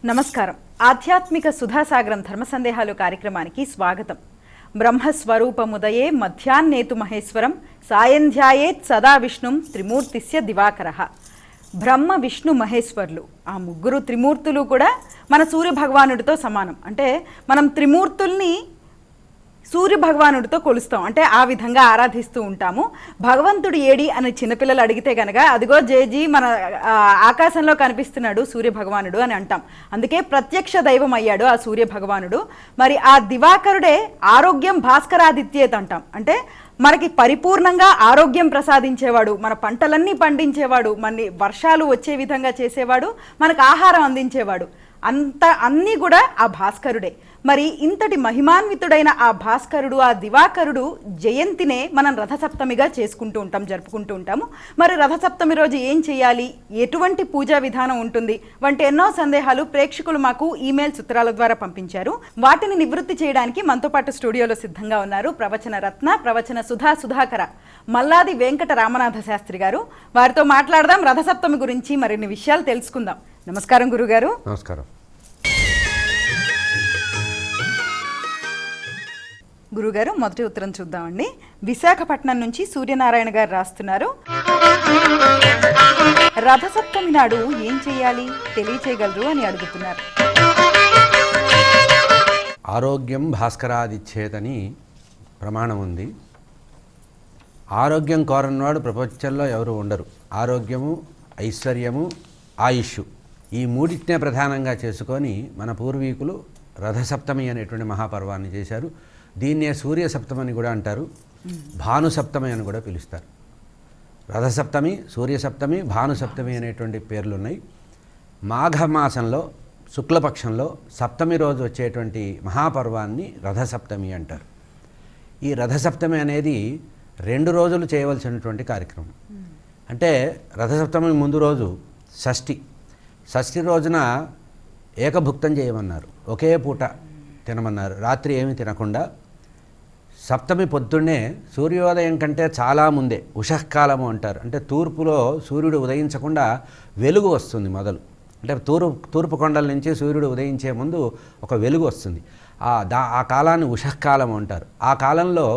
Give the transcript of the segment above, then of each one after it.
నమస్కారం. ఆధ్యాత్మిక సుధాసాగరం ధర్మ సందేహాలు కార్యక్రమానికి స్వాగతం. బ్రహ్మస్వరూపముదయే మధ్యాహ్నేతు మహేశ్వరం సాయంధ్యాయేత్ సదా విష్ణుం త్రిమూర్తిస్య దివాకరః. బ్రహ్మ విష్ణు మహేశ్వర్లు ఆ ముగ్గురు త్రిమూర్తులు కూడా మన సూర్య భగవానుడితో సమానం. అంటే మనం త్రిమూర్తుల్ని సూర్య భగవానుడితో కొలుస్తాం, అంటే ఆ విధంగా ఆరాధిస్తూ ఉంటాము. భగవంతుడు ఏడి అని చిన్నపిల్లలు అడిగితే కనుక అదిగో జేజీ మన ఆకాశంలో కనిపిస్తున్నాడు సూర్య భగవానుడు అని అంటాం. అందుకే ప్రత్యక్ష దైవం అయ్యాడు ఆ సూర్య భగవానుడు. మరి ఆ దివాకరుడే ఆరోగ్యం భాస్కరాదిత్యేత్ అంటాం. అంటే మనకి పరిపూర్ణంగా ఆరోగ్యం ప్రసాదించేవాడు, మన పంటలన్నీ పండించేవాడు, మన వర్షాలు వచ్చే విధంగా చేసేవాడు, మనకు ఆహారం అందించేవాడు, అన్నీ కూడా ఆ భాస్కరుడే. మరి ఇంతటి మహిమాన్వితుడైన ఆ భాస్కరుడు, ఆ దివాకరుడు జయంతినే మనం రథసప్తమిగా చేసుకుంటూ ఉంటాం, జరుపుకుంటూ ఉంటాము. మరి రథసప్తమి రోజు ఏం చేయాలి, ఎటువంటి పూజా విధానం ఉంటుంది వంటి ఎన్నో సందేహాలు ప్రేక్షకులు మాకు ఈమెయిల్ ఉత్తరాల ద్వారా పంపించారు. వాటిని నివృత్తి చేయడానికి మనతో పాటు స్టూడియోలో సిద్ధంగా ఉన్నారు ప్రవచన రత్న, ప్రవచన సుధాకర మల్లాది వెంకట రామనాథ శాస్త్రి గారు. వారితో మాట్లాడదాం, రథసప్తమి గురించి మరిన్ని విషయాలు తెలుసుకుందాం. నమస్కారం గురుగారు. నమస్కారం. గురుగారు, మొదటి ఉత్తరం చూద్దామండి. విశాఖపట్నం నుంచి సూర్యనారాయణ గారు రాస్తున్నారు. రథసప్తమి నాడు ఏం చేయాలి తెలియచేయగలరు అని అడుగుతున్నారు. ఆరోగ్యం భాస్కరాదిచ్చేతని ప్రమాణం ఉంది. ఆరోగ్యం కోరనివాడు ప్రపంచంలో ఎవరు ఉండరు. ఆరోగ్యము, ఐశ్వర్యము, ఆయుష్ ఈ మూడింటినే ప్రధానంగా చేసుకొని మన పూర్వీకులు రథసప్తమి అనేటువంటి మహాపర్వాన్ని చేశారు. దీన్నే సూర్య సప్తమని కూడా అంటారు, భానుసప్తమి అని కూడా పిలుస్తారు. రథసప్తమి, సూర్యసప్తమి, భానుసప్తమి అనేటువంటి పేర్లు ఉన్నాయి. మాఘమాసంలో శుక్లపక్షంలో సప్తమి రోజు వచ్చేటువంటి మహాపర్వాన్ని రథసప్తమి అంటారు. ఈ రథసప్తమి అనేది 2 రోజులు చేయవలసినటువంటి కార్యక్రమం. అంటే రథసప్తమి ముందు రోజు షష్ఠి రోజున ఏకభుక్తం చేయమన్నారు, ఒకే పూట తినమన్నారు, రాత్రి ఏమీ తినకుండా. సప్తమి పొద్దున్నే సూర్యోదయం కంటే చాలా ముందే ఉషఃకాలము అంటారు. అంటే తూర్పులో సూర్యుడు ఉదయించకుండా వెలుగు వస్తుంది మొదలు. అంటే తూర్పు కొండల నుంచి సూర్యుడు ఉదయించే ముందు ఒక వెలుగు వస్తుంది. ఆ కాలాన్ని ఉషఃకాలం అంటారు. ఆ కాలంలో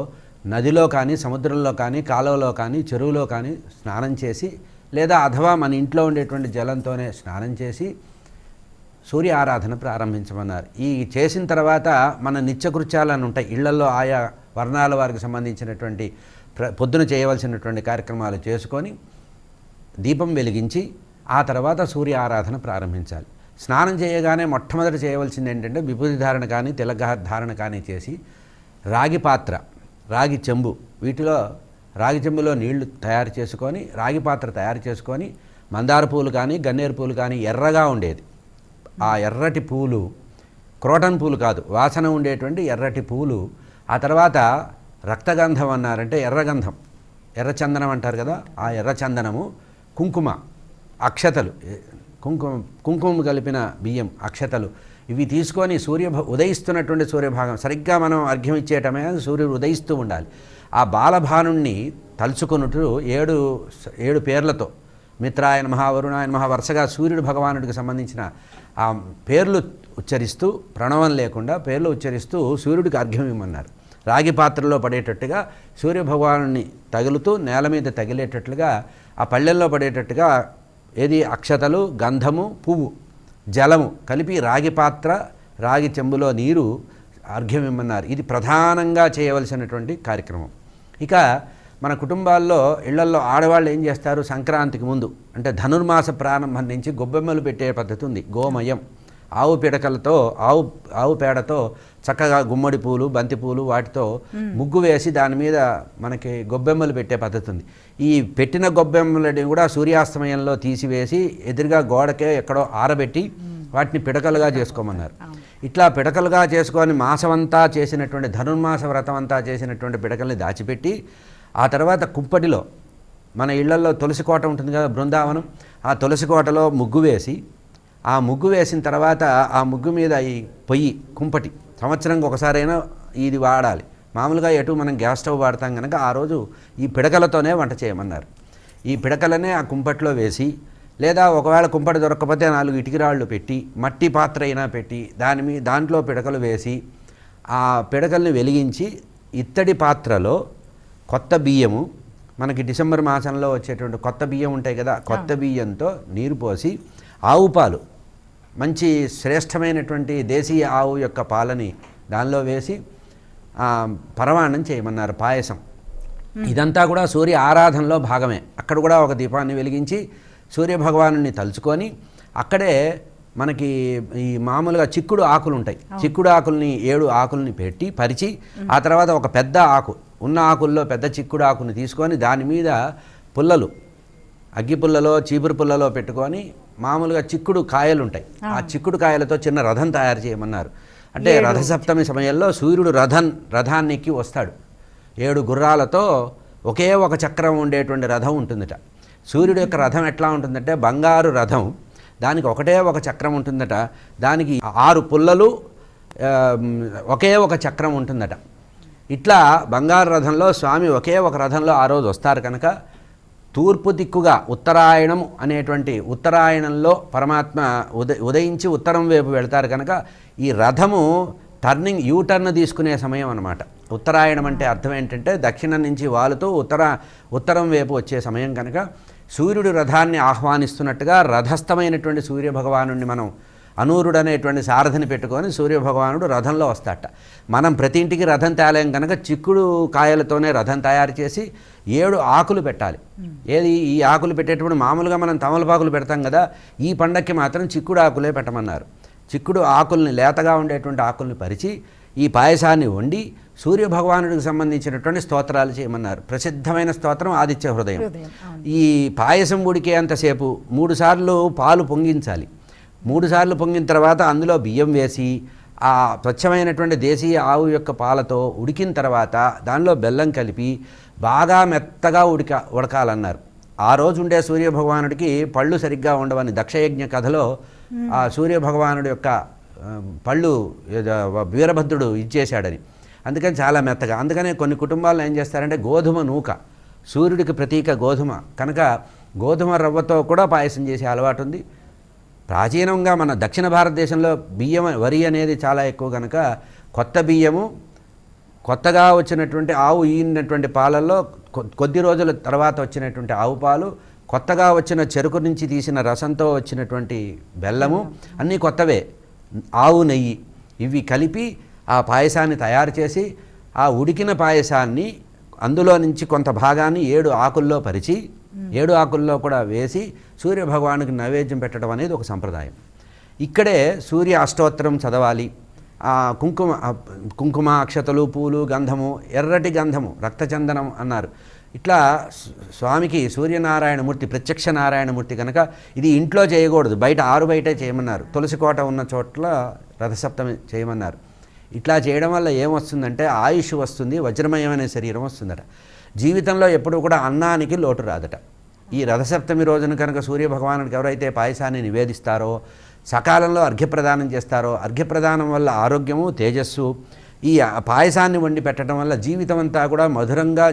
నదిలో కానీ, సముద్రంలో కానీ, కాలువలో కానీ, చెరువులో కానీ స్నానం చేసి, లేదా అథవా మన ఇంట్లో ఉండేటువంటి జలంతోనే స్నానం చేసి సూర్య ఆరాధన ప్రారంభించమన్నారు. ఈ చేసిన తర్వాత మన నిత్యకృత్యాలను ఉంటాయి, ఇళ్లలో ఆయా వర్ణాల వారికి సంబంధించినటువంటి పొద్దున చేయవలసినటువంటి కార్యక్రమాలు చేసుకొని దీపం వెలిగించి ఆ తర్వాత సూర్య ఆరాధన ప్రారంభించాలి. స్నానం చేయగానే మొట్టమొదటి చేయవలసింది ఏంటంటే విభూతి ధారణ కానీ, తిలక ధారణ కానీ చేసి రాగి పాత్ర, రాగి చెంబు, వీటిలో రాగి చెంబులో నీళ్లు తయారు చేసుకొని, రాగి పాత్ర తయారు చేసుకొని, మందార పూలు కానీ, గన్నేరు పూలు కానీ ఎర్రగా ఉండేది, ఆ ఎర్రటి పూలు, క్రోటన్ పూలు కాదు, వాసన ఉండేటువంటి ఎర్రటి పూలు, ఆ తర్వాత రక్తగంధం అన్నారంటే ఎర్రగంధం, ఎర్రచందనం అంటారు కదా, ఆ ఎర్రచందనము, కుంకుమ, అక్షతలు, కుంకుమ కలిపిన బియ్యం, అక్షతలు, ఇవి తీసుకొని ఉదయిస్తున్నటువంటి సూర్యభాగం సరిగ్గా మనం అర్ఘ్యం ఇచ్చేయటమే, సూర్యుడు ఉదయిస్తూ ఉండాలి. ఆ బాలభానుణ్ణి తలుచుకున్నట్టు 7 పేర్లతో మిత్రాయ నమః, వరుణాయ నమః వరుసగా సూర్యుడు భగవానుడికి సంబంధించిన ఆ పేర్లు ఉచ్చరిస్తూ, ప్రణవం లేకుండా పేర్లు ఉచ్చరిస్తూ సూర్యుడికి అర్ఘ్యం ఇవ్వమన్నారు. రాగి పాత్రలో పడేటట్టుగా సూర్య భగవానుడిని తగులుతూ నేల మీద తగిలేటట్లుగా, ఆ పళ్ళెల్లో పడేటట్టుగా ఏది అక్షతలు, గంధము, పువ్వు, జలము కలిపి రాగి పాత్ర, రాగి చెంబులో నీరు అర్ఘ్యం ఇవ్వమన్నారు. ఇది ప్రధానంగా చేయవలసినటువంటి కార్యక్రమం. ఇక మన కుటుంబాల్లో ఇళ్లల్లో ఆడవాళ్ళు ఏం చేస్తారు, సంక్రాంతికి ముందు అంటే ధనుర్మాస ప్రారంభం నుంచి గొబ్బెమ్మలు పెట్టే పద్ధతి ఉంది. గోమయం, ఆవు పిడకలతో, ఆవు పేడతో చక్కగా గుమ్మడి పూలు, బంతి పూలు వాటితో ముగ్గు వేసి దాని మీద మనకి గొబ్బెమ్మలు పెట్టే పద్ధతి ఉంది. ఈ పెట్టిన గొబ్బెమ్మలని కూడా సూర్యాస్తమయంలో తీసివేసి ఎదురుగా గోడకే ఎక్కడో ఆరబెట్టి వాటిని పిడకలుగా చేసుకోమన్నారు. ఇట్లా పిడకలుగా చేసుకొని మాసమంతా చేసినటువంటి, ధనుర్మాస వ్రతం అంతా చేసినటువంటి పిడకల్ని దాచిపెట్టి, ఆ తర్వాత కుంపటిలో, మన ఇళ్లలో తులసి కోట ఉంటుంది కదా, బృందావనం, ఆ తులసి కోటలో ముగ్గు వేసి, ఆ ముగ్గు వేసిన తర్వాత ఆ ముగ్గు మీద ఈ పొయ్యి, కుంపటి సంవత్సరంకి ఒకసారైనా ఇది వాడాలి. మామూలుగా ఎటు మనం గ్యాస్ స్టవ్ వాడతాం కనుక ఆ రోజు ఈ పిడకలతోనే వంట చేయమన్నారు. ఈ పిడకలనే ఆ కుంపట్లో వేసి లేదా ఒకవేళ కుంపటి దొరకకపోతే 4 ఇటుకిరాళ్ళు పెట్టి మట్టి పాత్ర అయినా పెట్టి దాంట్లో పిడకలు వేసి ఆ పిడకల్ని వెలిగించి ఇత్తడి పాత్రలో కొత్త బియ్యము, మనకి డిసెంబర్ మాసంలో వచ్చేటువంటి కొత్త బియ్యం ఉంటాయి కదా, కొత్త బియ్యంతో నీరు పోసి ఆవు పాలు, మంచి శ్రేష్టమైనటువంటి దేశీయ ఆవు యొక్క పాలని దానిలో వేసి పరమాన్నం చేయమన్నారు, పాయసం. ఇదంతా కూడా సూర్య ఆరాధనలో భాగమే. అక్కడ కూడా ఒక దీపాన్ని వెలిగించి సూర్యభగవాను తలుచుకొని అక్కడే మనకి ఈ మామూలుగా చిక్కుడు ఆకులు ఉంటాయి, చిక్కుడు ఆకుల్ని 7 ఆకుల్ని పెట్టి పరిచి ఆ తర్వాత ఒక పెద్ద ఆకు, ఉన్న ఆకుల్లో పెద్ద చిక్కుడు ఆకుని తీసుకొని దాని మీద పుల్లలు, అగ్గి పుల్లలో చీపురు పుల్లలో పెట్టుకొని మామూలుగా చిక్కుడు కాయలు ఉంటాయి, ఆ చిక్కుడు కాయలతో చిన్న రథం తయారు చేయమన్నారు. అంటే రథసప్తమి సమయంలో సూర్యుడు రథాన్ని ఎక్కి వస్తాడు. 7 గుర్రాలతో ఒకే ఒక చక్రం ఉండేటువంటి రథం ఉంటుందట. సూర్యుడు యొక్క రథం ఎట్లా ఉంటుందంటే బంగారు రథం, దానికి ఒకటే ఒక చక్రం ఉంటుందట, దానికి 6 పుల్లలు ఒకే ఒక చక్రం ఉంటుందట. ఇట్లా బంగారు రథంలో స్వామి ఒకే ఒక రథంలో ఆ రోజు వస్తారు కనుక తూర్పు దిక్కుగా ఉత్తరాయణం అనేటువంటి ఉత్తరాయణంలో పరమాత్మ ఉదయించి ఉత్తరం వైపు వెళ్తారు కనుక ఈ రథము టర్నింగ్ యూటర్న్ తీసుకునే సమయం అన్నమాట. ఉత్తరాయణం అంటే అర్థం ఏంటంటే దక్షిణం నుంచి వాలుతూ ఉత్తరం వైపు వచ్చే సమయం కనుక సూర్యుడు రథాన్ని ఆహ్వానిస్తున్నట్టుగా రథస్థమైనటువంటి సూర్యభగవానుడిని మనం అనూరుడు అనేటువంటి సారథిని పెట్టుకొని సూర్యభగవానుడు రథంలో వస్తాట. మనం ప్రతి ఇంటికి రథం తేలేం కనుక చిక్కుడు కాయలతోనే రథం తయారు చేసి 7 ఆకులు పెట్టాలి. ఏది ఈ ఆకులు పెట్టేటప్పుడు మామూలుగా మనం తమలపాకులు పెడతాం కదా, ఈ పండక్కి మాత్రం చిక్కుడు ఆకులే పెట్టమన్నారు. చిక్కుడు ఆకుల్ని, లేతగా ఉండేటువంటి ఆకుల్ని పరిచి ఈ పాయసాన్ని వండి సూర్యభగవానుడికి సంబంధించినటువంటి స్తోత్రాలు చేయమన్నారు. ప్రసిద్ధమైన స్తోత్రం ఆదిత్య హృదయం. ఈ పాయసం ఉడికే అంతసేపు 3 సార్లు పాలు పొంగించాలి. 3 సార్లు పొంగిన తర్వాత అందులో బియ్యం వేసి ఆ స్వచ్ఛమైనటువంటి దేశీయ ఆవు యొక్క పాలతో ఉడికిన తర్వాత దానిలో బెల్లం కలిపి బాగా మెత్తగా ఉడకాలన్నారు. ఆ రోజు ఉండే సూర్యభగవానుడికి పళ్ళు సరిగ్గా ఉండవని దక్షయజ్ఞ కథలో ఆ సూర్యభగవానుడి యొక్క పళ్ళు వీరభద్రుడు ఇచ్చేశాడని, అందుకని చాలా మెత్తగా. అందుకనే కొన్ని కుటుంబాల్లో ఏం చేస్తారంటే గోధుమ నూక, సూర్యుడికి ప్రతీక గోధుమ కనుక గోధుమ రవ్వతో కూడా పాయసం చేసే అలవాటు ఉంది. ప్రాచీనంగా మన దక్షిణ భారతదేశంలో వరి అనేది చాలా ఎక్కువ కనుక కొత్త బియ్యము, కొత్తగా వచ్చినటువంటి ఆవు ఈనటువంటి పాలల్లో కొద్ది రోజుల తర్వాత వచ్చినటువంటి ఆవు పాలు, కొత్తగా వచ్చిన చెరుకు నుంచి తీసిన రసంతో వచ్చినటువంటి బెల్లము, అన్నీ కొత్తవే, ఆవు నెయ్యి, ఇవి కలిపి ఆ పాయసాన్ని తయారు చేసి ఆ ఉడికిన పాయసాన్ని అందులో నుంచి కొంత భాగాన్ని 7 ఆకుల్లో పరిచి 7 ఆకుల్లో కూడా వేసి సూర్యభగవానుడికి నైవేద్యం పెట్టడం అనేది ఒక సంప్రదాయం. ఇక్కడే సూర్య అష్టోత్తరం చదవాలి. కుంకుమ, అక్షతలు, పూలు, గంధము, ఎర్రటి గంధము, రక్తచందనం అన్నారు. ఇట్లా స్వామికి సూర్యనారాయణమూర్తి ప్రత్యక్ష నారాయణమూర్తి కనుక ఇది ఇంట్లో చేయకూడదు, బయట బయటే చేయమన్నారు. తులసి కోట ఉన్న చోట్ల రథసప్తమి చేయమన్నారు. ఇట్లా చేయడం వల్ల ఏమొస్తుందంటే ఆయుష్ వస్తుంది, వజ్రమయమైన శరీరం వస్తుందట. జీవితంలో ఎప్పుడూ కూడా అన్నానికి లోటు రాదట. ఈ రథసప్తమి రోజున కనుక సూర్యభగవానుడికి ఎవరైతే పాయసాన్ని నివేదిస్తారో, సకాలంలో అర్ఘ్యప్రదానం చేస్తారో, అర్ఘ్యప్రదానం వల్ల ఆరోగ్యము, తేజస్సు, ఈ పాయసాన్ని వండి పెట్టడం వల్ల జీవితం అంతా కూడా మధురంగా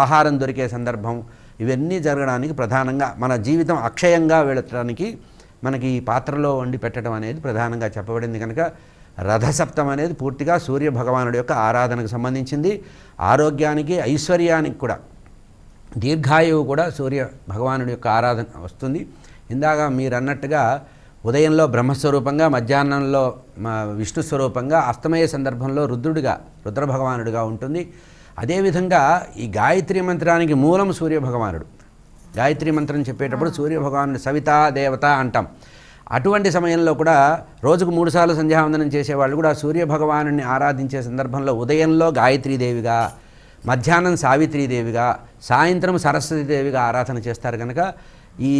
ఆహారం దొరికే సందర్భం, ఇవన్నీ జరగడానికి ప్రధానంగా మన జీవితం అక్షయంగా వెళ్ళటానికి మనకి ఈ పాత్రలో వండి పెట్టడం అనేది ప్రధానంగా చెప్పబడింది. కనుక రథసప్తం అనేది పూర్తిగా సూర్యభగవానుడి యొక్క ఆరాధనకు సంబంధించింది. ఆరోగ్యానికి, ఐశ్వర్యానికి కూడా, దీర్ఘాయువు కూడా సూర్య భగవానుడి యొక్క ఆరాధన వస్తుంది. ఇందాక మీరు అన్నట్టుగా ఉదయంలో బ్రహ్మస్వరూపంగా, మధ్యాహ్నంలో విష్ణు స్వరూపంగా, అస్తమయ సందర్భంలో రుద్రభగవానుడిగా ఉంటుంది. అదేవిధంగా ఈ గాయత్రి మంత్రానికి మూలం సూర్యభగవానుడు. గాయత్రి మంత్రం చెప్పేటప్పుడు సూర్యభగవానుడి సవితా దేవత అంటాం. అటువంటి సమయంలో కూడా రోజుకు 3 సార్లు సంధ్యావందనం చేసేవాళ్ళు కూడా సూర్యభగవానుడిని ఆరాధించే సందర్భంలో ఉదయంలో గాయత్రీదేవిగా, మధ్యాహ్నం సావిత్రీదేవిగా, సాయంత్రం సరస్వతీదేవిగా ఆరాధన చేస్తారు. కనుక ఈ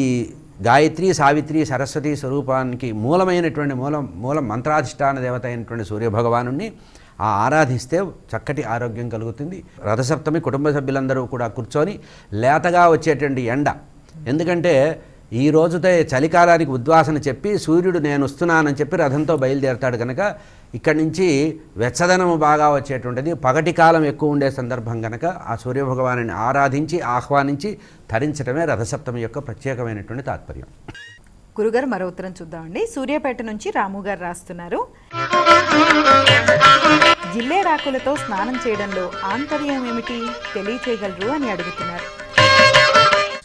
గాయత్రి, సావిత్రి, సరస్వతి స్వరూపానికి మూలమైనటువంటి మూలం మంత్రాధిష్టాన దేవత అయినటువంటి సూర్యభగవానుడిని ఆరాధిస్తే చక్కటి ఆరోగ్యం కలుగుతుంది. రథసప్తమి కుటుంబ సభ్యులందరూ కూడా కూర్చొని లేతగా వచ్చేటువంటి ఎండ, ఎందుకంటే ఈ రోజుతో చలికాలానికి ఉద్వాసన చెప్పి సూర్యుడు నేను వస్తున్నానని చెప్పి రథంతో బయలుదేరతాడు కనుక ఇక్కడి నుంచి వెచ్చదనము బాగా వచ్చేటువంటిది. పగటి కాలం ఎక్కువ ఉండే సందర్భం కనుక ఆ సూర్యభగవాను ఆరాధించి ఆహ్వానించి ధరించడమే రథసప్తమి యొక్క ప్రత్యేకమైనటువంటి తాత్పర్యం. గురుగారు మరో ఉత్తరం చూద్దామండి. సూర్యాపేట నుంచి రాము గారు రాస్తున్నారు, జిల్లేడాకులతో స్నానం చేయడంలో ఆంతర్యం ఏమిటి తెలియచేయగలరు అని అడుగుతున్నారు.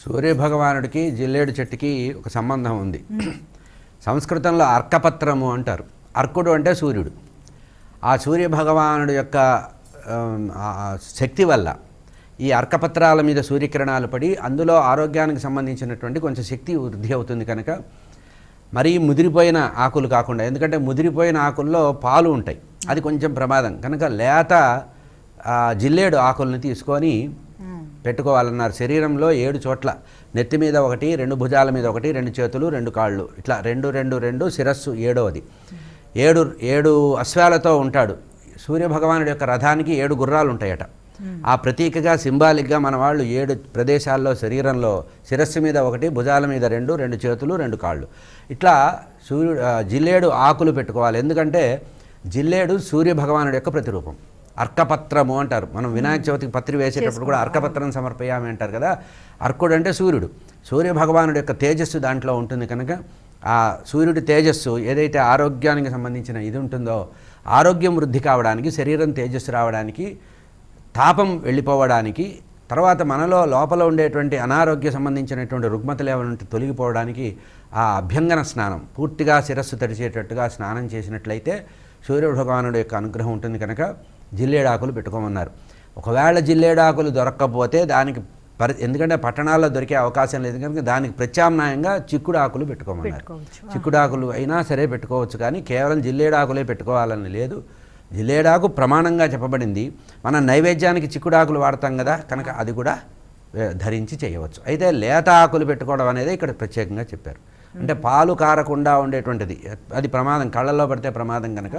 సూర్యభగవానుడికి జిల్లేడు చెట్టుకి ఒక సంబంధం ఉంది. సంస్కృతంలో అర్కపత్రము అంటారు. అర్కుడు అంటే సూర్యుడు. ఆ సూర్యభగవానుడి యొక్క శక్తి వల్ల ఈ అర్కపత్రాల మీద సూర్యకిరణాలు పడి అందులో ఆరోగ్యానికి సంబంధించినటువంటి కొంచెం శక్తి వృద్ధి అవుతుంది కనుక మరీ ముదిరిపోయిన ఆకులు కాకుండా, ఎందుకంటే ముదిరిపోయిన ఆకుల్లో పాలు ఉంటాయి, అది కొంచెం ప్రమాదం కనుక లేత జిల్లేడు ఆకుల్ని తీసుకొని పెట్టుకోవాలన్నారు. శరీరంలో 7 చోట్ల, నెత్తి మీద 1, 2 భుజాల మీద 1, 2 చేతులు 2 కాళ్ళు, ఇట్లా 2 2 2, శిరస్సు 7వది. 7 అశ్వాలతో ఉంటాడు. సూర్యభగవానుడి యొక్క రథానికి 7 గుర్రాలు ఉంటాయట. ఆ ప్రతీకగా సింబాలిక్గా మన వాళ్ళు 7 ప్రదేశాల్లో శరీరంలో శిరస్సు మీద 1, భుజాల మీద 2, 2 చేతులు 2 కాళ్ళు, ఇట్లా జిల్లేడు ఆకులు పెట్టుకోవాలి. ఎందుకంటే జిల్లేడు సూర్యభగవానుడి యొక్క ప్రతిరూపం. అర్కపత్రము అంటారు. మనం వినాయక చవితికి పత్రి వేసేటప్పుడు కూడా అర్కపత్రం సమర్పయామి అంటారు కదా. అర్కుడు అంటే సూర్యుడు. సూర్యభగవానుడి యొక్క తేజస్సు దాంట్లో ఉంటుంది కనుక ఆ సూర్యుడి తేజస్సు ఏదైతే ఆరోగ్యానికి సంబంధించిన ఇది ఉంటుందో, ఆరోగ్యం వృద్ధి కావడానికి, శరీరం తేజస్సు రావడానికి, తాపం వెళ్ళిపోవడానికి, తర్వాత మనలో లోపల ఉండేటువంటి అనారోగ్య సంబంధించినటువంటి రుగ్మతలు ఏమంటే తొలగిపోవడానికి ఆ అభ్యంగన స్నానం, పూర్తిగా శిరస్సు తడిచేటట్టుగా స్నానం చేసినట్లయితే సూర్యభగవానుడి యొక్క అనుగ్రహం ఉంటుంది కనుక జిల్లేడాకులు పెట్టుకోమన్నారు. ఒకవేళ జిల్లేడాకులు దొరక్కపోతే దానికి ఎందుకంటే పట్టణాల్లో దొరికే అవకాశం లేదు కనుక దానికి ప్రత్యామ్నాయంగా చిక్కుడాకులు పెట్టుకోమన్నారు. చిక్కుడాకులు అయినా సరే పెట్టుకోవచ్చు, కానీ కేవలం జిల్లేడాకులే పెట్టుకోవాలని లేదు. జిల్లేడాకు ప్రమాణంగా చెప్పబడింది. మనం నైవేద్యానికి చిక్కుడాకులు వాడతాం కదా, కనుక అది కూడా ధరించి చేయవచ్చు. అయితే లేత ఆకులు పెట్టుకోవడం అనేది ఇక్కడ ప్రత్యేకంగా చెప్పారు. అంటే పాలు కారకుండా ఉండేటువంటిది, అది ప్రమాదం, కళ్ళల్లో పడితే ప్రమాదం కనుక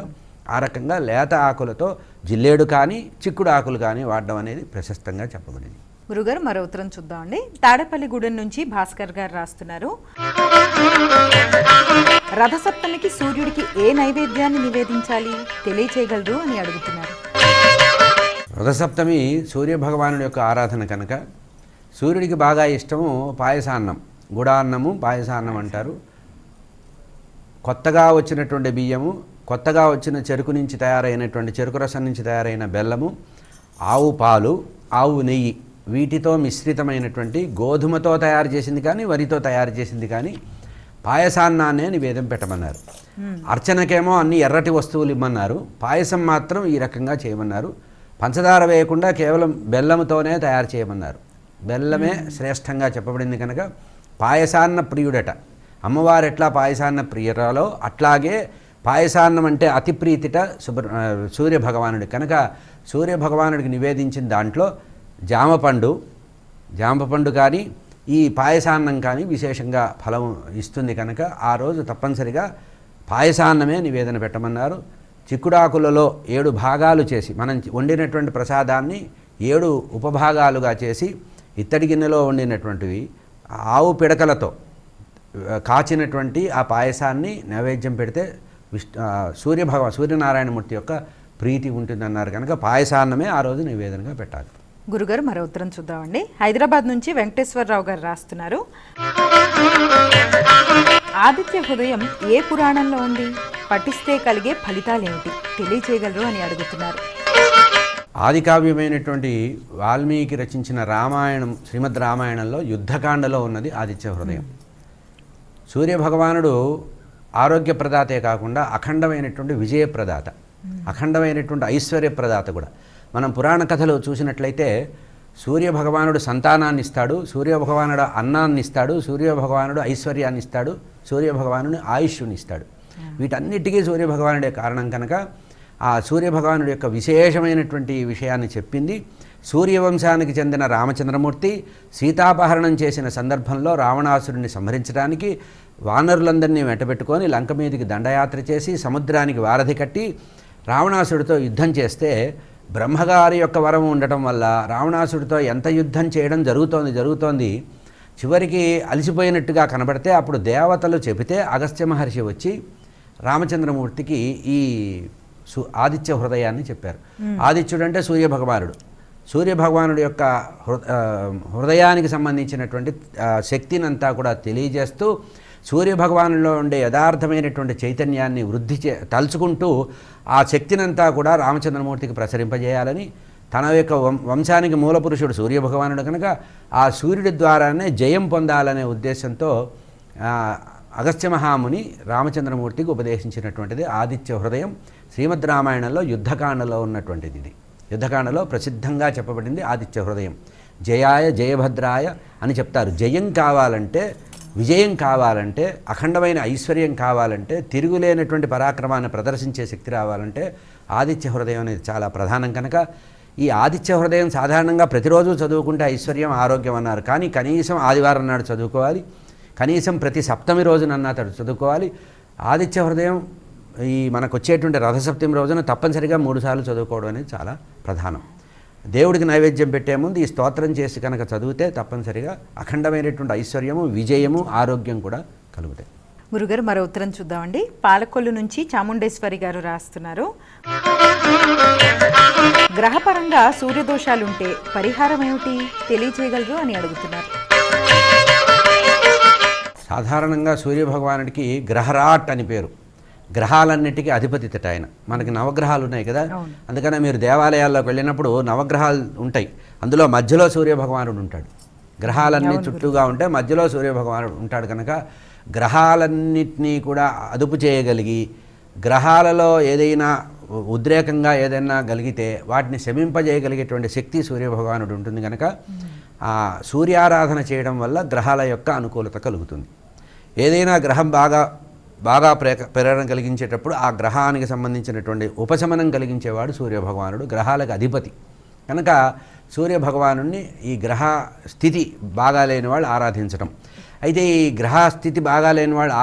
ఆ రకంగా లేత ఆకులతో జిల్లేడు కానీ చిక్కుడు ఆకులు కానీ వాడడం అనేది ప్రశస్తంగా చెప్పబడింది. గురుగారు మరో ఉత్తరం చూద్దామండి. తాడేపల్లిగూడెం నుంచి భాస్కర్ గారు రాస్తున్నారు, రథసప్తమికి సూర్యుడికి ఏ నైవేద్యాన్ని నివేదించాలి తెలియచేయగలరు అని అడుగుతున్నారు. రథసప్తమి సూర్యభగవానుడి యొక్క ఆరాధన కనుక సూర్యుడికి బాగా ఇష్టము పాయసాన్నం, గుడాన్నము పాయసాన్నం అంటారు. కొత్తగా వచ్చినటువంటి బియ్యము, కొత్తగా వచ్చిన చెరుకు నుంచి తయారైనటువంటి చెరుకు రసం నుంచి తయారైన బెల్లము, ఆవు పాలు, ఆవు నెయ్యి, వీటితో మిశ్రితమైనటువంటి గోధుమతో తయారు చేసింది కానీ వరితో తయారు చేసింది కానీ పాయసాన్నాన్నే నివేదన పెట్టమన్నారు. అర్చనకేమో అన్ని ఎర్రటి వస్తువులు ఇమ్మన్నారు, పాయసం మాత్రం ఈ రకంగా చేయమన్నారు. పంచదార వేయకుండా కేవలం బెల్లముతోనే తయారు చేయమన్నారు. బెల్లమే శ్రేష్టంగా చెప్పబడింది కనుక పాయసాన్న ప్రియుడట. అమ్మవారు ఎట్లా పాయసాన్న ప్రియురాలో అట్లాగే పాయసాన్నం అంటే అతి ప్రీతిట సూర్యభగవానుడి కనుక సూర్యభగవానుడికి నివేదించిన దాంట్లో జామపండు కానీ ఈ పాయసాన్నం కానీ విశేషంగా ఫలం ఇస్తుంది కనుక ఆ రోజు తప్పనిసరిగా పాయసాన్నమే నివేదన పెట్టమన్నారు. చిక్కుడాకులలో 7 భాగాలు చేసి మనం వండినటువంటి ప్రసాదాన్ని 7 ఉపభాగాలుగా చేసి ఇత్తడి గిన్నెలో వండినటువంటివి ఆవు పిడకలతో కాచినటువంటి ఆ పాయసాన్ని నైవేద్యం పెడితే సూర్యనారాయణమూర్తి యొక్క ప్రీతి ఉంటుందన్నారు కనుక పాయసాన్నమే ఆ రోజు నివేదనగా పెట్టాలి. గురుగారు మరో ఉత్తరం చూద్దామండి. హైదరాబాద్ నుంచి వెంకటేశ్వరరావు గారు రాస్తున్నారు, ఆదిత్య హృదయం ఏ పురాణంలో ఉంది, పఠిస్తే కలిగే ఫలితాలేమిటి తెలియచేయగలరు అని అడుగుతున్నారు. ఆదికావ్యమైనటువంటి వాల్మీకి రచించిన రామాయణం, శ్రీమద్ రామాయణంలో యుద్ధకాండలో ఉన్నది ఆదిత్య హృదయం. సూర్యభగవానుడు ఆరోగ్యప్రదాతే కాకుండా అఖండమైనటువంటి విజయప్రదాత, అఖండమైనటువంటి ఐశ్వర్యప్రదాత కూడా. మనం పురాణ కథలు చూసినట్లయితే సూర్యభగవానుడు సంతానాన్ని ఇస్తాడు, సూర్యభగవానుడు అన్నాన్ని ఇస్తాడు, సూర్యభగవానుడు ఐశ్వర్యాన్ని ఇస్తాడు, సూర్యభగవానుడు ఆయుష్ని ఇస్తాడు. వీటన్నిటికీ సూర్యభగవానుడే కారణం కనుక ఆ సూర్యభగవానుడి యొక్క విశేషమైనటువంటి విషయాన్ని చెప్పింది. సూర్యవంశానికి చెందిన రామచంద్రమూర్తి సీతాపహరణం చేసిన సందర్భంలో రావణాసురుడిని సంహరించడానికి వానరులందరినీ వెంటబెట్టుకొని లంక మీదకి దండయాత్ర చేసి సముద్రానికి వారధి కట్టి రావణాసుడితో యుద్ధం చేస్తే బ్రహ్మగారి యొక్క వరం ఉండటం వల్ల రావణాసుడితో ఎంత యుద్ధం చేయడం జరుగుతోంది. చివరికి అలసిపోయినట్టుగా కనబడితే అప్పుడు దేవతలు చెబితే అగస్త్య మహర్షి వచ్చి రామచంద్రమూర్తికి ఈ ఆదిత్య హృదయాన్ని చెప్పారు. ఆదిత్యుడు అంటే సూర్యభగవానుడు. సూర్యభగవానుడి యొక్క హృదయానికి సంబంధించినటువంటి శక్తిని అంతా కూడా తెలియజేస్తూ సూర్యభగవానులో ఉండే యథార్థమైనటువంటి చైతన్యాన్ని తలుచుకుంటూ ఆ శక్తినంతా కూడా రామచంద్రమూర్తికి ప్రసరింపజేయాలని, తన యొక్క వంశానికి మూలపురుషుడు సూర్యభగవానుడు కనుక ఆ సూర్యుడి ద్వారానే జయం పొందాలనే ఉద్దేశంతో అగస్త్య మహాముని రామచంద్రమూర్తికి ఉపదేశించినటువంటిది ఆదిత్య హృదయం. శ్రీమద్ రామాయణంలో యుద్ధకాండలో ఉన్నటువంటిది. ఇది యుద్ధకాండలో ప్రసిద్ధంగా చెప్పబడింది ఆదిత్య హృదయం. జయాయ జయభద్రాయ అని చెప్తారు. జయం కావాలంటే, విజయం కావాలంటే, అఖండమైన ఐశ్వర్యం కావాలంటే, తిరుగులేనటువంటి పరాక్రమాన్ని ప్రదర్శించే శక్తి రావాలంటే ఆదిత్య హృదయం అనేది చాలా ప్రధానం. కనుక ఈ ఆదిత్య హృదయం సాధారణంగా ప్రతిరోజు చదువుకుంటే ఐశ్వర్యం ఆరోగ్యం అన్నారు. కానీ కనీసం ఆదివారం నాడు చదువుకోవాలి, కనీసం ప్రతి సప్తమి రోజునన్నా చదువుకోవాలి. ఆదిత్య హృదయం ఈ మనకు వచ్చేటువంటి రథసప్తమి రోజున తప్పనిసరిగా 3 సార్లు చదువుకోవడం అనేది చాలా ప్రధానం. దేవుడికి నైవేద్యం పెట్టే ముందు ఈ స్తోత్రం చేసి కనుక చదివితే తప్పనిసరిగా అఖండమైనటువంటి ఐశ్వర్యము, విజయము, ఆరోగ్యం కూడా కలుగుతాయి. గురుగారు, మరో ఉత్తరం చూద్దామండి. పాలకొల్లు నుంచి చాముండేశ్వరి గారు రాస్తున్నారు. గ్రహపరంగా సూర్యదోషాలుంటే పరిహారం ఏమిటి తెలియజేయగలరు అని అడుగుతున్నారు. సాధారణంగా సూర్యభగవానుడికి గ్రహరాట్ అని పేరు. గ్రహాలన్నిటికీ అధిపతిత ఆయన. మనకి నవగ్రహాలు ఉన్నాయి కదా, అందుకనే మీరు దేవాలయాల్లోకి వెళ్ళినప్పుడు నవగ్రహాలు ఉంటాయి. అందులో మధ్యలో సూర్యభగవానుడు ఉంటాడు. గ్రహాలన్నీ చుట్టూగా ఉంటే మధ్యలో సూర్యభగవానుడు ఉంటాడు. కనుక గ్రహాలన్నింటినీ కూడా అదుపు చేయగలిగి, గ్రహాలలో ఏదైనా ఉద్రేకంగా ఏదైనా కలిగితే వాటిని శమింపజేయగలిగేటువంటి శక్తి సూర్యభగవానుడు ఉంటుంది. కనుక ఆ సూర్యారాధన చేయడం వల్ల గ్రహాల యొక్క అనుకూలత కలుగుతుంది. ఏదైనా గ్రహం బాగా ప్రేరణ కలిగించేటప్పుడు ఆ గ్రహానికి సంబంధించినటువంటి ఉపశమనం కలిగించేవాడు సూర్యభగవానుడు, గ్రహాలకు అధిపతి. కనుక సూర్యభగవానుడిని ఈ గ్రహ స్థితి బాగాలేని వాళ్ళు ఆరాధించడం. అయితే ఈ గ్రహ స్థితి బాగాలేని వాళ్ళు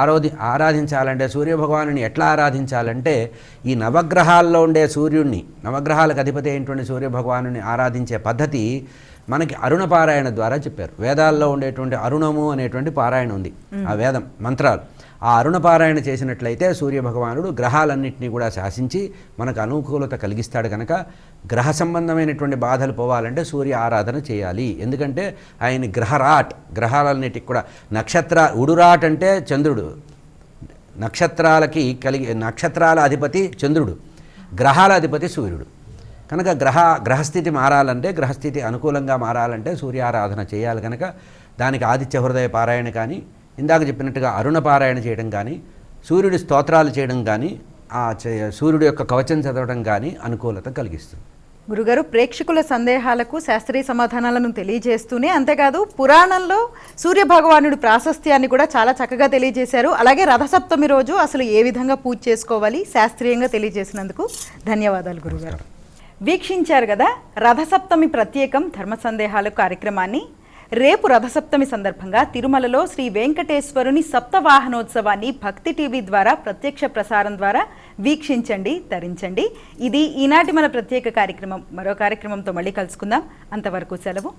ఆరాధించాలంటే సూర్యభగవానుని ఎట్లా ఆరాధించాలంటే ఈ నవగ్రహాల్లో ఉండే సూర్యుడిని, నవగ్రహాలకు అధిపతి అయినటువంటి సూర్యభగవానుని ఆరాధించే పద్ధతి మనకి అరుణ పారాయణ ద్వారా చెప్పారు. వేదాల్లో ఉండేటువంటి అరుణము అనేటువంటి పారాయణ ఉంది, ఆ వేదం మంత్రాలు. ఆ అరుణ పారాయణ చేసినట్లయితే సూర్యభగవానుడు గ్రహాలన్నింటినీ కూడా శాసించి మనకు అనుకూలత కలిగిస్తాడు. కనుక గ్రహ సంబంధమైనటువంటి బాధలు పోవాలంటే సూర్య ఆరాధన చేయాలి. ఎందుకంటే ఆయన గ్రహరాట్, గ్రహాలన్నిటికి కూడా ఉడురాట్ అంటే చంద్రుడు, నక్షత్రాల అధిపతి చంద్రుడు, గ్రహాల అధిపతి సూర్యుడు. కనుక గ్రహస్థితి మారాలంటే, గ్రహస్థితి అనుకూలంగా మారాలంటే సూర్యారాధన చేయాలి. కనుక దానికి ఆదిత్య హృదయ పారాయణ కానీ, ఇందాక చెప్పినట్టుగా అరుణ పారాయణ చేయడం కానీ, సూర్యుడి స్తోత్రాలు చేయడం కానీ, సూర్యుడి యొక్క కవచం చదవడం కానీ అనుకూలత కలిగిస్తుంది. గురుగారు, ప్రేక్షకుల సందేహాలకు శాస్త్రీయ సమాధానాలను తెలియజేస్తూనే అంతేకాదు పురాణంలో సూర్యభగవానుడి ప్రాశస్త్యాన్ని కూడా చాలా చక్కగా తెలియజేశారు. అలాగే రథసప్తమి రోజు అసలు ఏ విధంగా పూజ చేసుకోవాలి శాస్త్రీయంగా తెలియజేసినందుకు ధన్యవాదాలు గురుగారు. వీక్షించారు కదా రథసప్తమి ప్రత్యేకం ధర్మ సందేహాలు కార్యక్రమాన్ని. రేపు రథసప్తమి సందర్భంగా తిరుమలలో శ్రీ వెంకటేశ్వరుని సప్తవాహనోత్సవాన్ని భక్తి టీవీ ద్వారా ప్రత్యక్ష ప్రసారం ద్వారా వీక్షించండి, తరించండి. ఇది ఈనాటి మన ప్రత్యేక కార్యక్రమం. మరో కార్యక్రమంతో మళ్ళీ కలుసుకుందాం. అంతవరకు సెలవు.